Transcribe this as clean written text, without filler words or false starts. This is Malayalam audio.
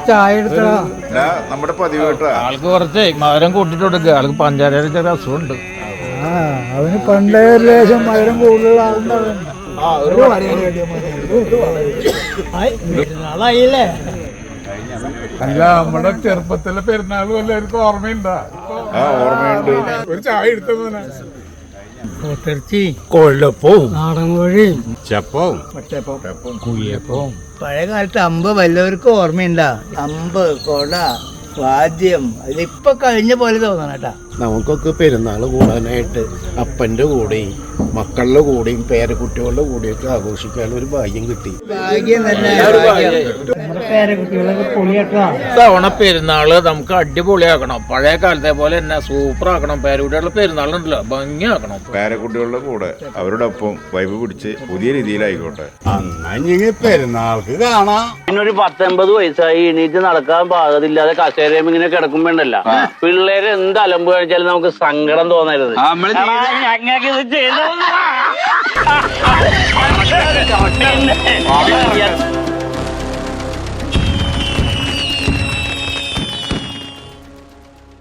ചായ എടുത്തടാ. നമ്മുടെ പതിവ് കേട്ടോ. ആൾക്ക് കുറച്ച് മധുരം കൂട്ടിട്ട് കൊടുക്കുക. ആൾക്ക് പഞ്ചാരയുടെ ചെറിയ അസുഖമുണ്ട്. അവന് പണ്ടേ ലേശം മധുരം കൂടുതലുള്ള ആളായില്ലേ. അല്ല, നമ്മുടെ ചെറുപ്പത്തിലെ പെരുന്നാളും എല്ലാവർക്കും ഓർമ്മയുണ്ടാ? ഓർമ്മയുണ്ട്. ഒരു ചായ എടുത്തതിനാ പോത്തിറച്ചി, കൊള്ളപ്പവും നാടൻ കോഴി, ചപ്പവും പച്ചപ്പം, കുയ്യപ്പവും. പഴയ കാലത്ത് അമ്പ് വല്ലവർക്കും ഓർമ്മയുണ്ടാ? അമ്പ്, കൊട, വാദ്യം, അതിലിപ്പൊ കഴിഞ്ഞ പോലെ തോന്നണം കേട്ടാ. നമുക്കൊക്കെ പെരുന്നാൾ കൂടാനായിട്ട് അപ്പൻ്റെ കൂടെയും മക്കളുടെ കൂടെയും പേരക്കുട്ടികളുടെ കൂടെയൊക്കെ ആഘോഷിക്കാൻ ഒരു ഭാഗ്യം കിട്ടി. ഭാഗ്യം തന്നെ. നമ്മുടെ പേരക്കുട്ടികളൊക്കെ പൊളിയാട്ടാ. തവണ പെരുന്നാള് നമുക്ക് അടിപൊളിയാക്കണം. പഴയ കാലത്തെ പോലെ തന്നെ സൂപ്പർ ആക്കണം. പേരക്കുട്ടികളുടെ പെരുന്നാളുണ്ടല്ലോ, ഭംഗിയാക്കണം. പേരക്കുട്ടികളുടെ കൂടെ അവരുടെ ഒപ്പം വൈബ് പിടിച്ച് പുതിയ രീതിയിലായിക്കോട്ടെ. അന്നാ പെരുന്നാൾക്ക് കാണാം. ഒരു 19 വയസ്സായി എണീറ്റ് നടക്കാൻ പാകത്തില്ലാതെ കസേരയും ഇങ്ങനെ കിടക്കുമ്പോണ്ടല്ല പിള്ളേര് എന്ത് അലമ്പ് കഴിച്ചാലും നമുക്ക് സങ്കടം തോന്നരുത്. ഞങ്ങൾക്ക് ഇത് ചെയ്തു